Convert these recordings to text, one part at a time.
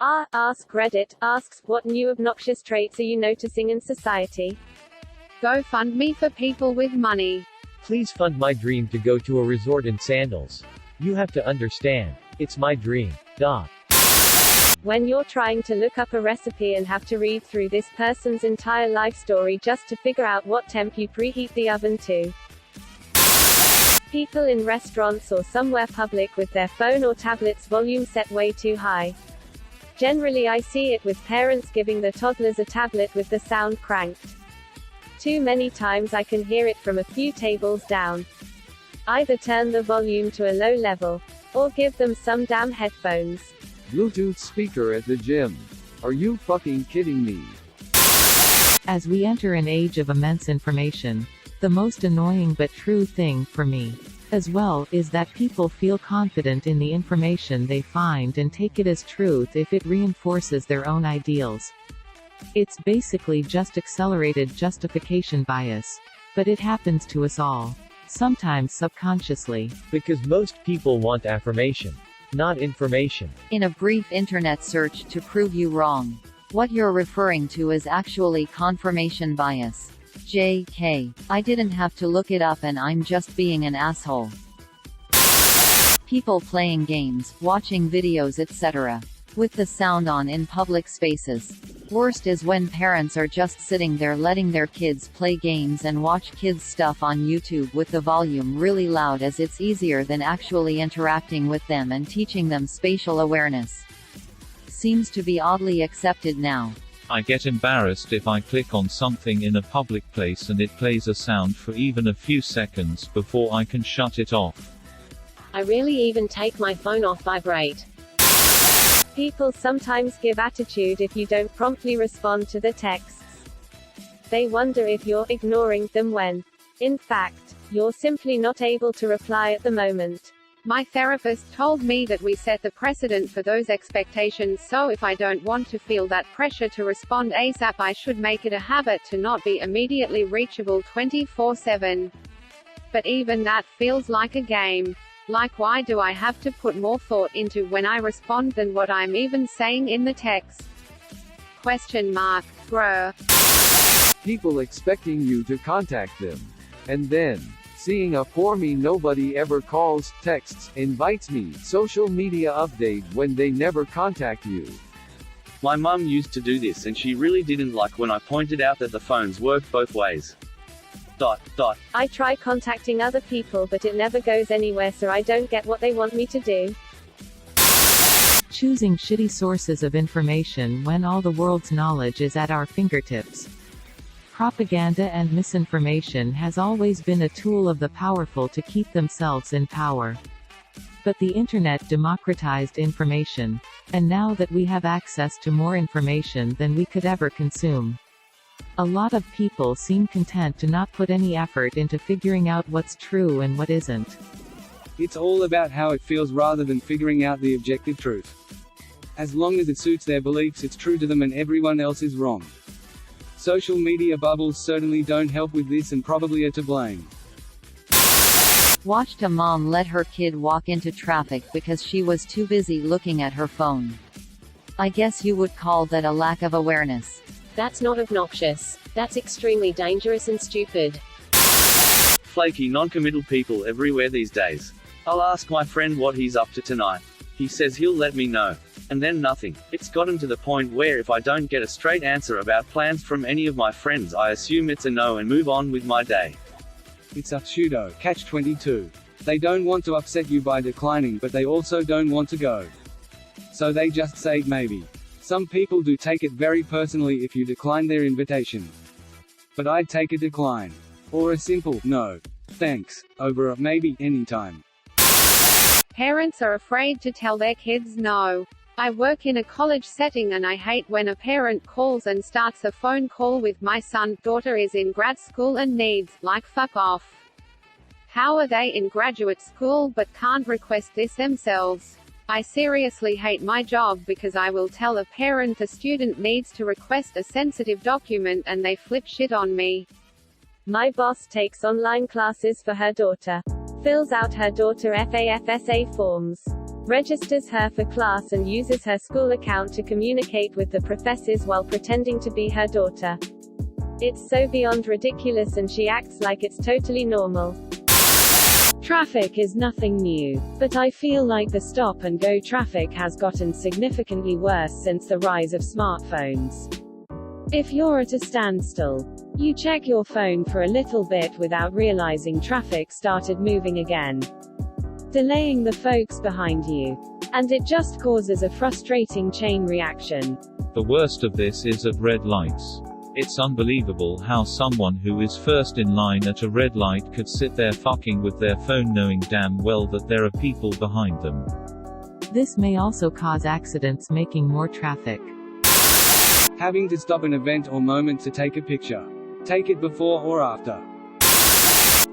Askreddit asks, what new obnoxious traits are you noticing in society? GoFundMe for people with money. Please fund my dream to go to a resort in sandals. You have to understand. It's my dream. When you're trying to look up a recipe and have to read through this person's entire life story just to figure out what temp you preheat the oven to. People in restaurants or somewhere public with their phone or tablet's volume set way too high. Generally I see it with parents giving the toddlers a tablet with the sound cranked. Too many times I can hear it from a few tables down. Either turn the volume to a low level, or give them some damn headphones. Bluetooth speaker at the gym. Are you fucking kidding me? As we enter an age of immense information, the most annoying but true thing, for me, as well, is that people feel confident in the information they find and take it as truth if it reinforces their own ideals. It's basically just accelerated justification bias. But it happens to us all. Sometimes subconsciously. Because most people want affirmation, not information. In a brief internet search to prove you wrong. What you're referring to is actually confirmation bias. JK. I didn't have to look it up and I'm just being an asshole. People playing games, watching videos etc. with the sound on in public spaces. Worst is when parents are just sitting there letting their kids play games and watch kids' stuff on YouTube with the volume really loud, as it's easier than actually interacting with them and teaching them spatial awareness. Seems to be oddly accepted now. I get embarrassed if I click on something in a public place and it plays a sound for even a few seconds before I can shut it off. I rarely even take my phone off vibrate. People sometimes give attitude if you don't promptly respond to the texts. They wonder if you're ignoring them when, in fact, you're simply not able to reply at the moment. My therapist told me that we set the precedent for those expectations, so if I don't want to feel that pressure to respond ASAP, I should make it a habit to not be immediately reachable 24/7. But even that feels like a game. Like, why do I have to put more thought into when I respond than what I'm even saying in the text? Bruh. People expecting you to contact them. And then, seeing a poor me nobody ever calls, texts, invites me, social media update when they never contact you. My mum used to do this and she really didn't like when I pointed out that the phones work both ways. I try contacting other people but it never goes anywhere, so I don't get what they want me to do. Choosing shitty sources of information when all the world's knowledge is at our fingertips. Propaganda and misinformation has always been a tool of the powerful to keep themselves in power. But the internet democratized information. And now that we have access to more information than we could ever consume, a lot of people seem content to not put any effort into figuring out what's true and what isn't. It's all about how it feels rather than figuring out the objective truth. As long as it suits their beliefs, it's true to them and everyone else is wrong. Social media bubbles certainly don't help with this and probably are to blame. Watched a mom let her kid walk into traffic because she was too busy looking at her phone. I guess you would call that a lack of awareness. That's not obnoxious. That's extremely dangerous and stupid. Flaky non-committal people everywhere these days. I'll ask my friend what he's up to tonight. He says he'll let me know. And then nothing. It's gotten to the point where if I don't get a straight answer about plans from any of my friends, I assume it's a no and move on with my day. It's a pseudo catch-22. They don't want to upset you by declining, but they also don't want to go. So they just say maybe. Some people do take it very personally if you decline their invitation. But I'd take a decline. Or a simple, no, thanks, over a maybe anytime. Parents are afraid to tell their kids no. I work in a college setting and I hate when a parent calls and starts a phone call with my son, daughter is in grad school and needs, like, fuck off. How are they in graduate school but can't request this themselves? I seriously hate my job because I will tell a parent a student needs to request a sensitive document and they flip shit on me. My boss takes online classes for her daughter. Fills out her daughter FAFSA forms. registers her for class and uses her school account to communicate with the professors while pretending to be her daughter. It's so beyond ridiculous and she acts like it's totally normal. Traffic is nothing new, but I feel like the stop-and-go traffic has gotten significantly worse since the rise of smartphones. If you're at a standstill, you check your phone for a little bit without realizing traffic started moving again, delaying the folks behind you. And it just causes a frustrating chain reaction. The worst of this is at red lights. It's unbelievable how someone who is first in line at a red light could sit there fucking with their phone knowing damn well that there are people behind them. This may also cause accidents, making more traffic. Having to stop an event or moment to take a picture. Take it before or after.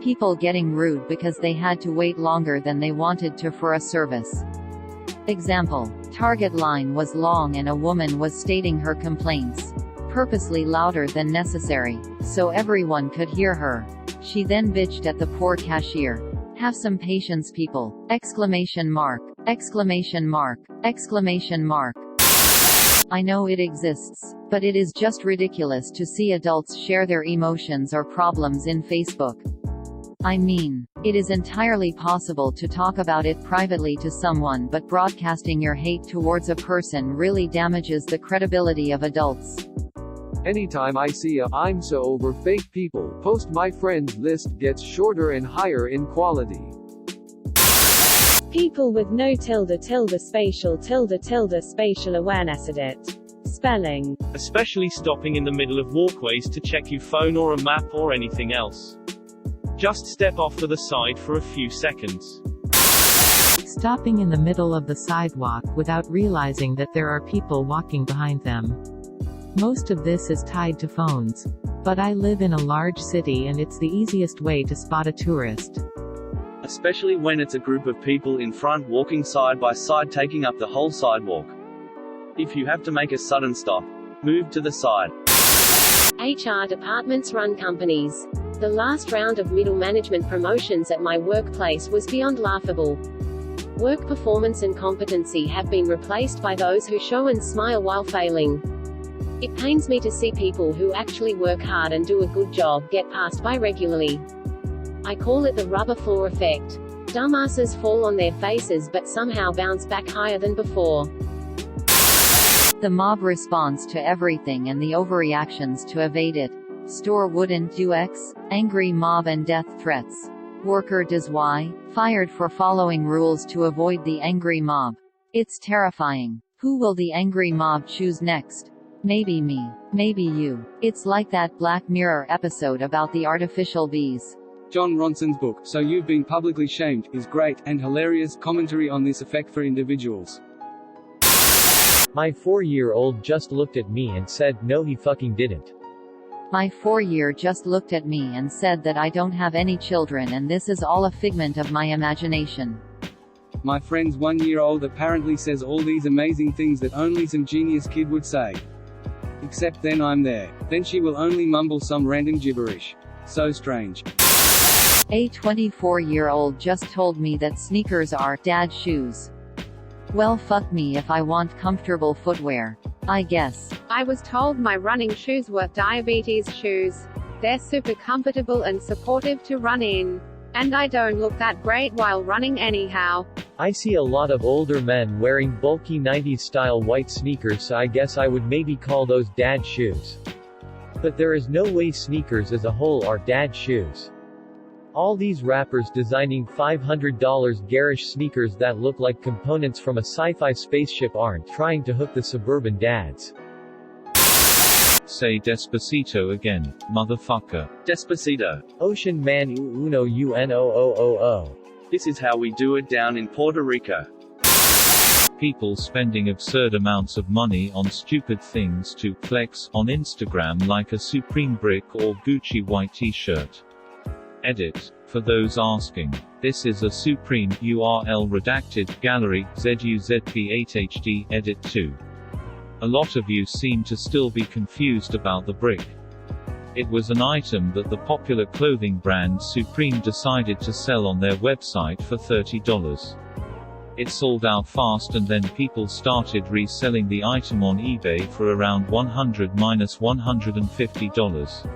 People getting rude because they had to wait longer than they wanted to for a service. Example: Target line was long and a woman was stating her complaints purposely louder than necessary, so everyone could hear her. She then bitched at the poor cashier. Have some patience, people! Exclamation mark! Exclamation mark! Exclamation mark! I know it exists, but it is just ridiculous to see adults share their emotions or problems in Facebook. I mean, it is entirely possible to talk about it privately to someone, but broadcasting your hate towards a person really damages the credibility of adults. Anytime I see a "I'm so over fake people" post, my friends list gets shorter and higher in quality. People with no spatial awareness edit. Spelling. Especially stopping in the middle of walkways to check your phone or a map or anything else. Just step off to the side for a few seconds. Stopping in the middle of the sidewalk without realizing that there are people walking behind them. Most of this is tied to phones. But I live in a large city and it's the easiest way to spot a tourist. Especially when it's a group of people in front walking side by side taking up the whole sidewalk. If you have to make a sudden stop, move to the side. HR departments run companies. The last round of middle management promotions at my workplace was beyond laughable. Work performance and competency have been replaced by those who show and smile while failing. It pains me to see people who actually work hard and do a good job get passed by regularly. I call it the rubber floor effect. Dumbasses fall on their faces but somehow bounce back higher than before. The mob responds to everything and the overreactions to evade it. Store wouldn't do X, angry mob and death threats. Worker does Y, fired for following rules to avoid the angry mob. It's terrifying. Who will the angry mob choose next? Maybe me. Maybe you. It's like that Black Mirror episode about the artificial bees. John Ronson's book, So You've Been Publicly Shamed, is great, and hilarious commentary on this effect for individuals. My 4-year-old just looked at me and said, "No, he fucking didn't." My 4-year just looked at me and said that I don't have any children and this is all a figment of my imagination. My friend's 1-year-old apparently says all these amazing things that only some genius kid would say. Except then I'm there. Then she will only mumble some random gibberish. So strange. A 24-year-old just told me that sneakers are dad shoes. Well, fuck me if I want comfortable footwear. I guess. I was told my running shoes were diabetes shoes. They're super comfortable and supportive to run in. And I don't look that great while running anyhow. I see a lot of older men wearing bulky 90s style white sneakers, so I guess I would maybe call those dad shoes. But there is no way sneakers as a whole are dad shoes. All these rappers designing $500 garish sneakers that look like components from a sci-fi spaceship aren't trying to hook the suburban dads. Say Despacito again, motherfucker. Despacito. Ocean man uno unoo. This is how we do it down in Puerto Rico. People spending absurd amounts of money on stupid things to flex on Instagram, like a Supreme brick or Gucci white t-shirt. Edit. For those asking, this is a Supreme URL redacted gallery ZUZP8HD edit 2. A lot of you seem to still be confused about the brick. It was an item that the popular clothing brand Supreme decided to sell on their website for $30. It sold out fast and then people started reselling the item on eBay for around $100–150.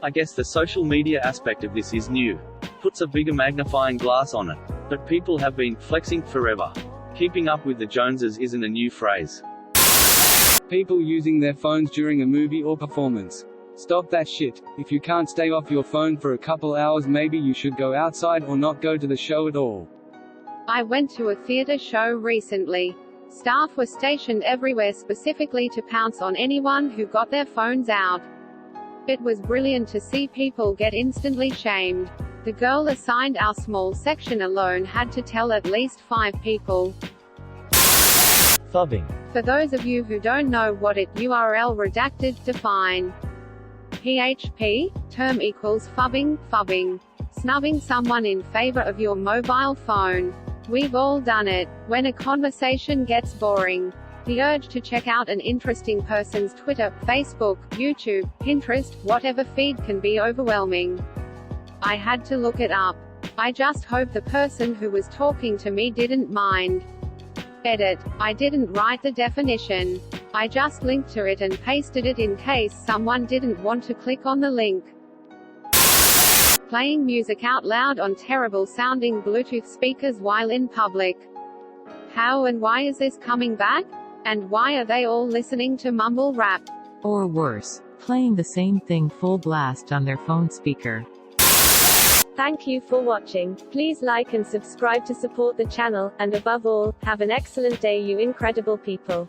I guess the social media aspect of this is new. Puts a bigger magnifying glass on it. But people have been flexing forever. Keeping up with the Joneses isn't a new phrase. People using their phones during a movie or performance. Stop that shit. If you can't stay off your phone for a couple hours, maybe you should go outside or not go to the show at all. I went to a theater show recently. Staff were stationed everywhere specifically to pounce on anyone who got their phones out. It was brilliant to see people get instantly shamed. The girl assigned our small section alone had to tell at least 5 people. Phubbing. For those of you who don't know what it URL redacted, define. PHP, term equals phubbing, snubbing someone in favor of your mobile phone. We've all done it. When a conversation gets boring, the urge to check out an interesting person's Twitter, Facebook, YouTube, Pinterest, whatever feed can be overwhelming. I had to look it up. I just hope the person who was talking to me didn't mind. Edit. I didn't write the definition. I just linked to it and pasted it in case someone didn't want to click on the link. Playing music out loud on terrible sounding Bluetooth speakers while in public. How and why is this coming back? And why are they all listening to mumble rap? Or worse, playing the same thing full blast on their phone speaker. Thank you for watching. Please like and subscribe to support the channel, and above all, have an excellent day, you incredible people.